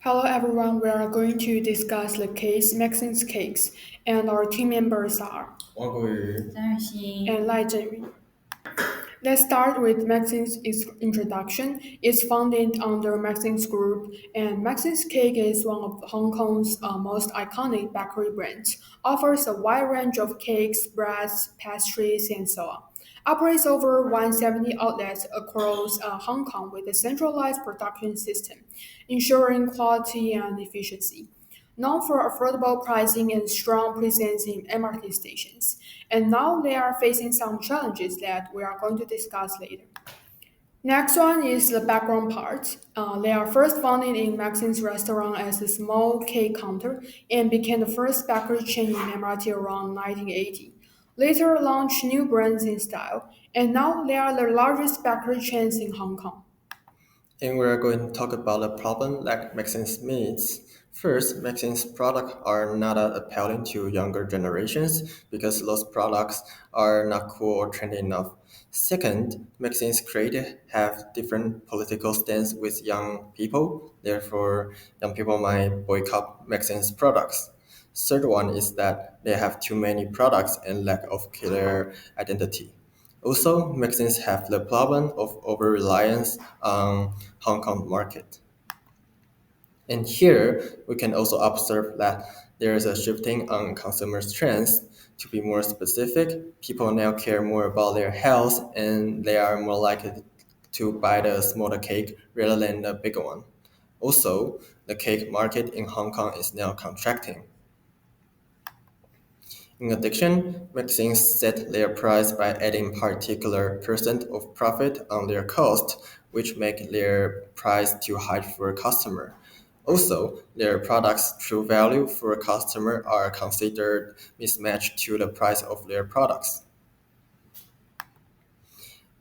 Hello everyone, we are going to discuss the case Maxim's Cakes, and our team members are 王国瑜、张雨欣 and Lai Zhenyu. Let's start with Maxim's introduction. It's founded under Maxim's Group, and Maxim's Cake is one of Hong Kong's most iconic bakery brands. Offers a wide range of cakes, breads, pastries, and so on. Operates over 170 outlets across Hong Kong with a centralized production system, ensuring quality and efficiency. Known for affordable pricing and strong presence in MRT stations. And now they are facing some challenges that we are going to discuss later. Next one is the background part. They are first founded in Maxim's restaurant as a small cake counter and became the first bakery chain in MRT around 1980. Later launched new brands in style, and now they are the largest bakery chains in Hong Kong. And we're going to talk about a problem that Maxim's meets. First, Maxim's products are not appealing to younger generations because those products are not cool or trendy enough. Second, Maxim's creators have different political stance with young people. Therefore, young people might boycott Maxim's products. Third one is that they have too many products and lack of clear identity. Also, Mexicans have the problem of over-reliance on Hong Kong market. And here, we can also observe that there is a shifting on consumers' trends. To be more specific, people now care more about their health and they are more likely to buy the smaller cake rather than the bigger one. Also, the cake market in Hong Kong is now contracting. In addition, Maxim's set their price by adding particular percent of profit on their cost, which make their price too high for a customer. Also, their products' true value for a customer are considered mismatched to the price of their products.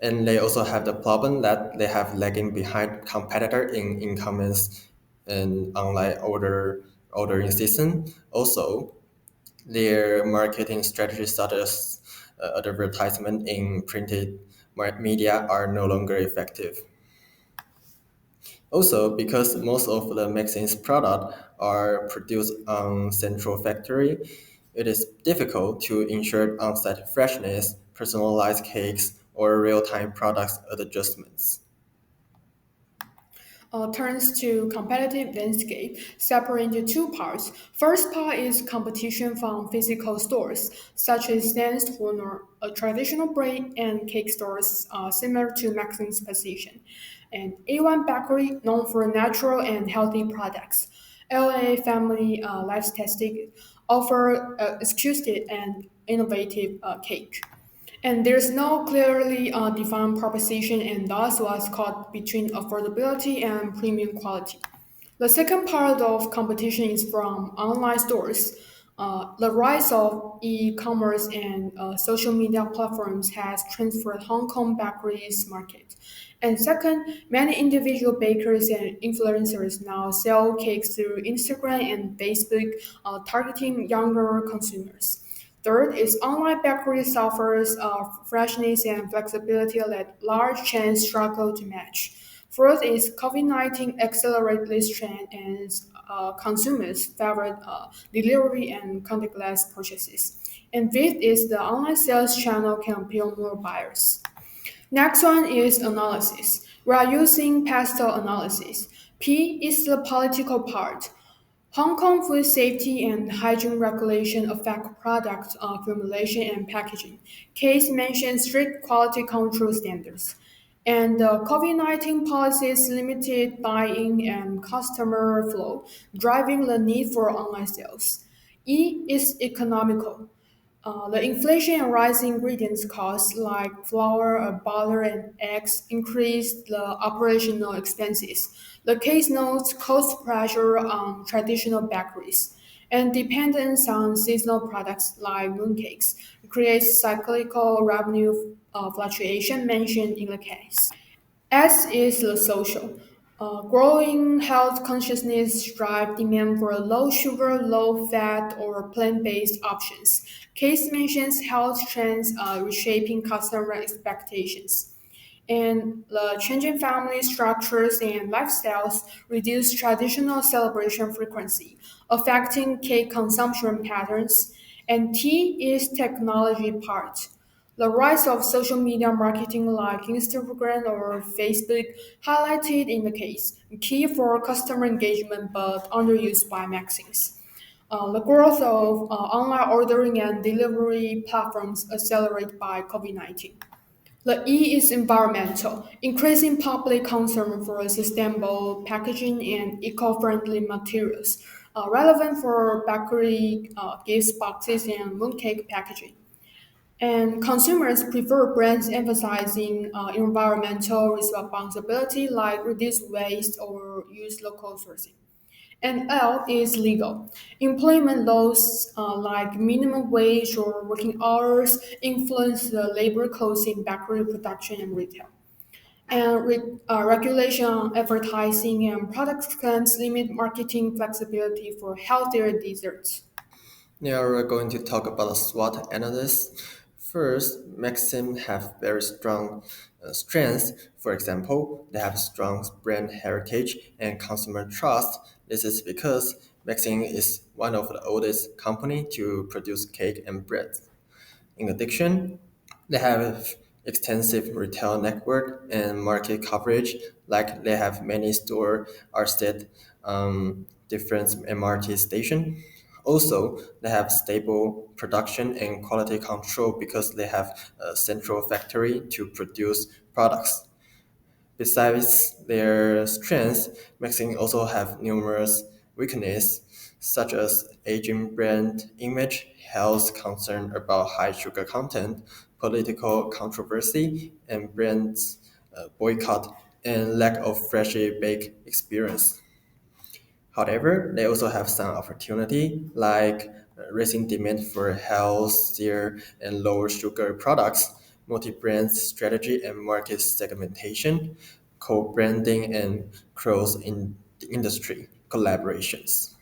And they also have the problem that they have lagging behind competitor in e-commerce and online ordering system. Also, their marketing strategies such as advertisement in printed media are no longer effective. Also, because most of the Maxim's products are produced on central factory, it is difficult to ensure on-site freshness, personalized cakes, or real-time products adjustments. Turns to competitive landscape, separate into two parts. First part is competition from physical stores, such as Stan's Corner, a traditional bread and cake stores similar to Maxim's position, and A1 Bakery, known for natural and healthy products. LA Family Life Testing offer exclusive and innovative cake. And there's no clearly defined proposition and thus was caught between affordability and premium quality. The second part of competition is from online stores. The rise of e-commerce and social media platforms has transformed Hong Kong bakeries market. And second, many individual bakers and influencers now sell cakes through Instagram and Facebook, targeting younger consumers. Third is online bakery suffers freshness and flexibility that large chains struggle to match. Fourth is COVID-19 accelerated this trend and consumers favored delivery and contactless purchases. And fifth is the online sales channel can appeal more buyers. Next one is analysis. We are using pastel analysis. P is the political part. Hong Kong food safety and hygiene regulation affect product formulation and packaging. Case mentions strict quality control standards. And COVID-19 policies limited buying and customer flow, driving the need for online sales. E is economical. The inflation and rising ingredients costs like flour, butter, and eggs increase the operational expenses. The case notes cost pressure on traditional bakeries and dependence on seasonal products like mooncakes creates cyclical revenue fluctuation mentioned in the case. S is the social. Growing health consciousness drive demand for low sugar, low fat, or plant-based options. Case mentions health trends reshaping customer expectations. And the changing family structures and lifestyles reduce traditional celebration frequency, affecting cake consumption patterns. And T is technology part. The rise of social media marketing like Instagram or Facebook highlighted in the case, key for customer engagement but underused by Maxings. The growth of online ordering and delivery platforms accelerated by COVID-19. The E is environmental, increasing public concern for sustainable packaging and eco-friendly materials, relevant for bakery gift boxes and mooncake packaging. And consumers prefer brands emphasizing environmental responsibility like reduce waste or use local sourcing. And L is legal. Employment laws like minimum wage or working hours influence the labor costs in bakery production and retail. And regulation on advertising and product claims limit marketing flexibility for healthier desserts. Now we're going to talk about a SWOT analysis. First, Maxim have very strong strengths. For example, they have strong brand heritage and consumer trust. This is because Maxim is one of the oldest company to produce cake and bread. In addition, they have extensive retail network and market coverage, like they have many store at different MRT station. Also, they have stable production and quality control because they have a central factory to produce products. Besides their strengths, Mexican also have numerous weaknesses, such as aging brand image, health concern about high sugar content, political controversy, and brands boycott, and lack of freshly baked experience. However, they also have some opportunity like raising demand for healthier and lower sugar products, multi-brand strategy and market segmentation, co-branding and cross-industry collaborations.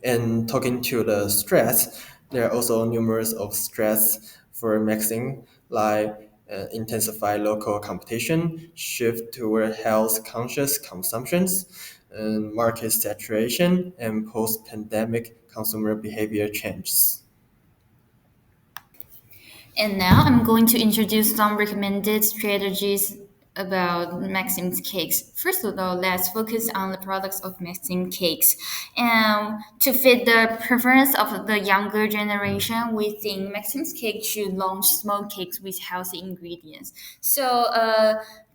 And talking to the stress, there are also numerous of stress for mixing, like intensify local competition, shift toward health-conscious consumptions, and market saturation, and post-pandemic consumer behavior changes. And now I'm going to introduce some recommended strategies about Maxim's cakes. First of all, let's focus on the products of Maxim cakes. And to fit the preference of the younger generation, we think Maxim's cake should launch small cakes with healthy ingredients.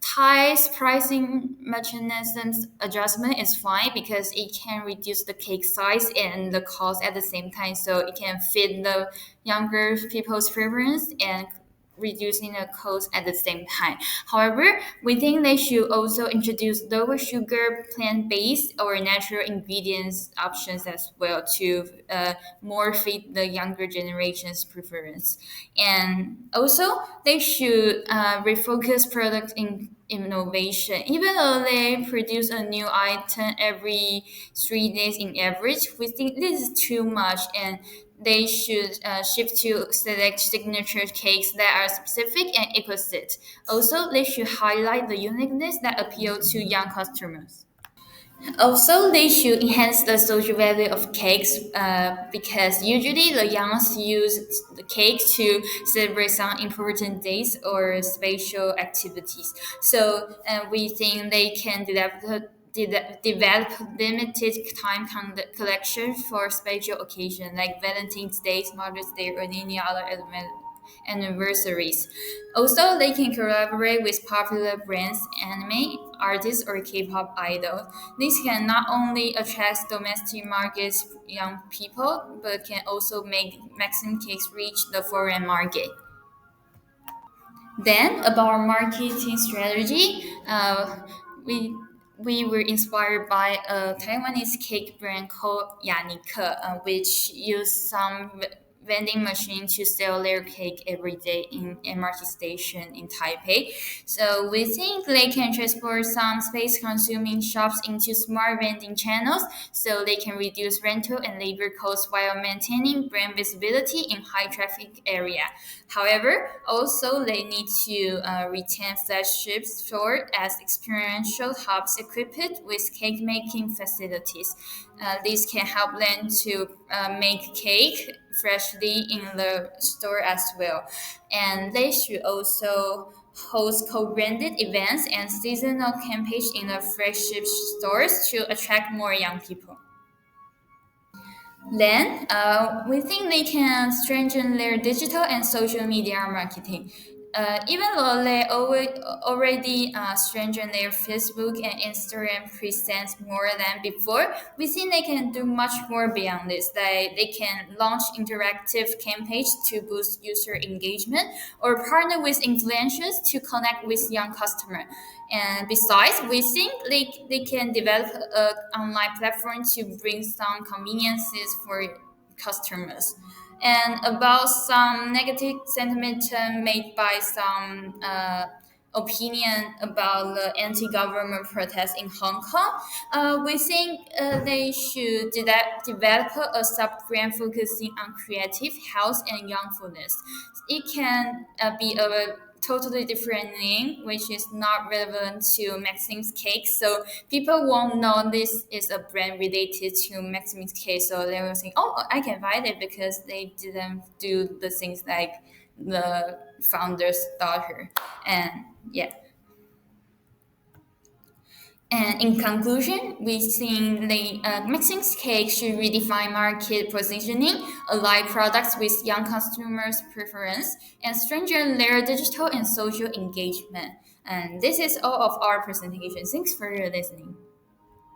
Thai's pricing mechanisms adjustment is fine because it can reduce the cake size and the cost at the same time, so it can fit the younger people's preference and reducing the cost at the same time. However, we think they should also introduce lower sugar, plant-based, or natural ingredients options as well to more fit the younger generation's preference. And also, they should refocus product innovation. Even though they produce a new item every 3 days in average, we think this is too much, and they should shift to select signature cakes that are specific and exquisite. Also, they should highlight the uniqueness that appeal to young customers. Also, they should enhance the social value of cakes because usually the youngs use the cake to celebrate some important days or special activities. We think they can develop limited time collection for special occasions like Valentine's Day, Mother's Day, or any other anniversaries. Also, they can collaborate with popular brands, anime artists, or K-pop idols. This can not only attract domestic markets young people, but can also make Maxim cakes reach the foreign market. Then, about marketing strategy, we we were inspired by a Taiwanese cake brand called Yanike, which used some vending machine to sell their cake every day in MRT station in Taipei. So we think they can transport some space-consuming shops into smart vending channels, so they can reduce rental and labor costs while maintaining brand visibility in high-traffic area. However, also they need to retain flagship store as experiential hubs equipped with cake making facilities. This can help them to make cake freshly in the store as well. And they should also host co-branded events and seasonal campaigns in the flagship stores to attract more young people. Then, we think they can strengthen their digital and social media marketing. Even though they already strengthen their Facebook and Instagram presence more than before, we think they can do much more beyond this. They can launch interactive campaigns to boost user engagement or partner with influencers to connect with young customers. And besides, we think they can develop an online platform to bring some conveniences for customers. And about some negative sentiment made by some opinion about the anti-government protests in Hong Kong, we think they should develop a sub-brand focusing on creative, health, and youngfulness. It can be a totally different name, which is not relevant to Maxine's cake. So people won't know this is a brand related to Maxine's cake. So they will think, oh, I can buy it because they didn't do the things like the founder's daughter. And yeah. And in conclusion, we think the Maxine's cake should redefine market positioning, align products with young customers' preference, and strengthen their digital and social engagement. And this is all of our presentation. Thanks for your listening.